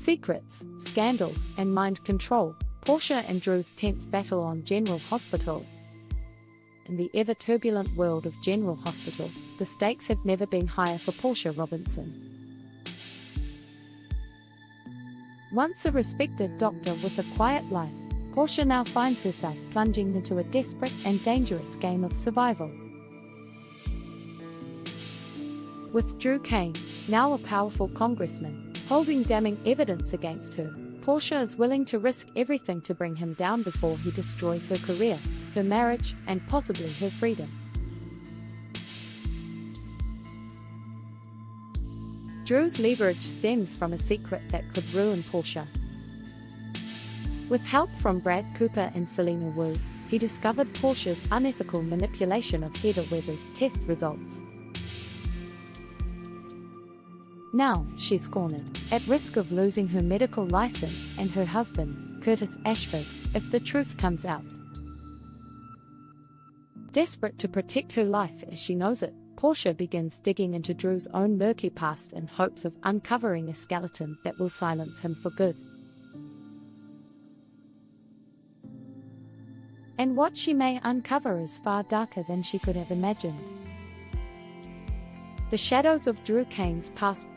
Secrets, scandals, and mind control. Portia and Drew's tense battle on General Hospital. In the ever-turbulent world of General Hospital, the stakes have never been higher for Portia Robinson. Once a respected doctor with a quiet life, Portia now finds herself plunging into a desperate and dangerous game of survival. With Drew Cain, now a powerful congressman, holding damning evidence against her, Portia is willing to risk everything to bring him down before he destroys her career, her marriage, and possibly her freedom. Drew's leverage stems from a secret that could ruin Portia. With help from Brad Cooper and Selena Wu, he discovered Portia's unethical manipulation of Heather Weber's test results. Now, she's cornered, at risk of losing her medical license and her husband, Curtis Ashford, if the truth comes out. Desperate to protect her life as she knows it, Portia begins digging into Drew's own murky past in hopes of uncovering a skeleton that will silence him for good. And what she may uncover is far darker than she could have imagined. The shadows of Drew Cain's past.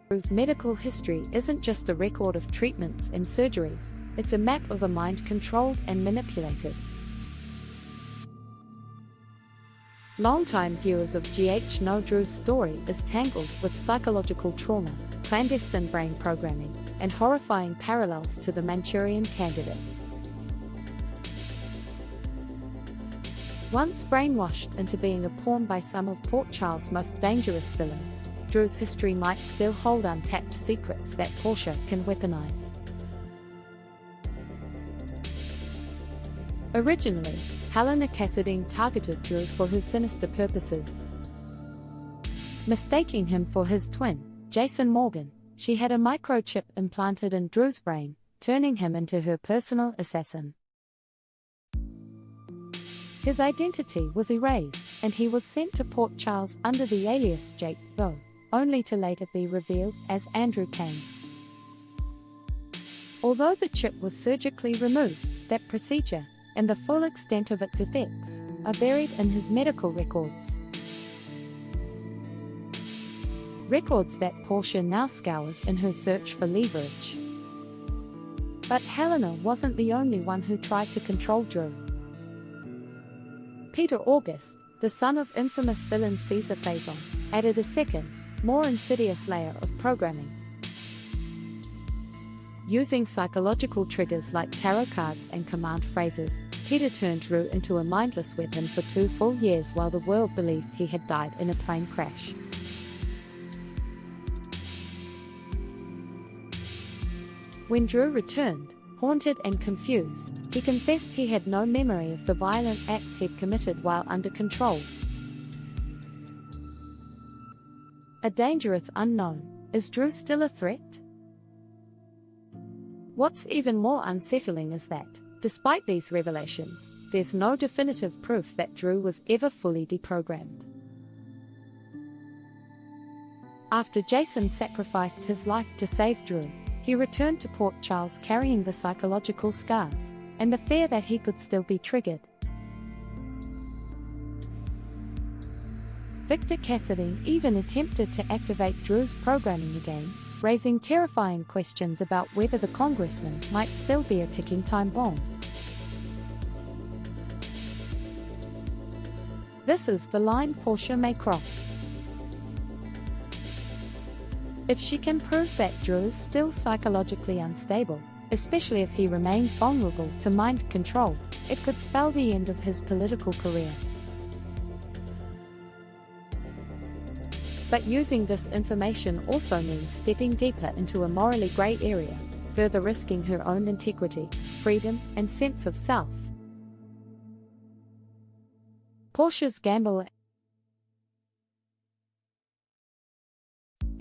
Drew's medical history isn't just a record of treatments and surgeries, it's a map of a mind controlled and manipulated. Longtime viewers of GH know Drew's story is tangled with psychological trauma, clandestine brain programming, and horrifying parallels to the Manchurian Candidate. Once brainwashed into being a pawn by some of Port Charles' most dangerous villains, Drew's history might still hold untapped secrets that Portia can weaponize. Originally, Helena Cassadine targeted Drew for her sinister purposes. Mistaking him for his twin, Jason Morgan, she had a microchip implanted in Drew's brain, turning him into her personal assassin. His identity was erased, and he was sent to Port Charles under the alias Jake Doe, only to later be revealed as Andrew Cain. Although the chip was surgically removed, that procedure, and the full extent of its effects, are buried in his medical records. Records that Portia now scours in her search for leverage. But Helena wasn't the only one who tried to control Drew. Peter August, the son of infamous villain Caesar Faison, added a second, more insidious layer of programming. Using psychological triggers like tarot cards and command phrases, Peter turned Drew into a mindless weapon for 2 full years while the world believed he had died in a plane crash. When Drew returned, haunted and confused, he confessed he had no memory of the violent acts he'd committed while under control. A dangerous unknown. Is Drew still a threat? What's even more unsettling is that, despite these revelations, there's no definitive proof that Drew was ever fully deprogrammed. After Jason sacrificed his life to save Drew, he returned to Port Charles carrying the psychological scars, and the fear that he could still be triggered. Victor Cassadine even attempted to activate Drew's programming again, raising terrifying questions about whether the congressman might still be a ticking time bomb. This is the line Portia may cross. If she can prove that Drew is still psychologically unstable, especially if he remains vulnerable to mind control, it could spell the end of his political career. But using this information also means stepping deeper into a morally grey area, further risking her own integrity, freedom, and sense of self. Portia's gamble.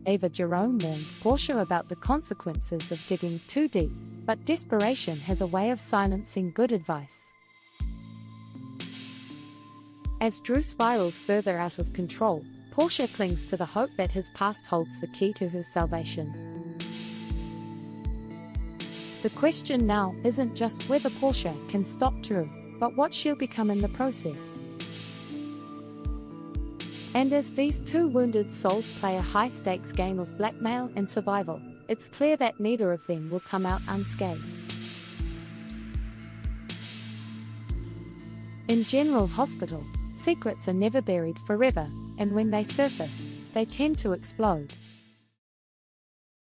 Ava Jerome warned Portia about the consequences of digging too deep, but desperation has a way of silencing good advice. As Drew spirals further out of control, Portia clings to the hope that his past holds the key to her salvation. The question now isn't just whether Portia can stop Drew, but what she'll become in the process. And as these two wounded souls play a high-stakes game of blackmail and survival, it's clear that neither of them will come out unscathed. In General Hospital, secrets are never buried forever, and when they surface, they tend to explode.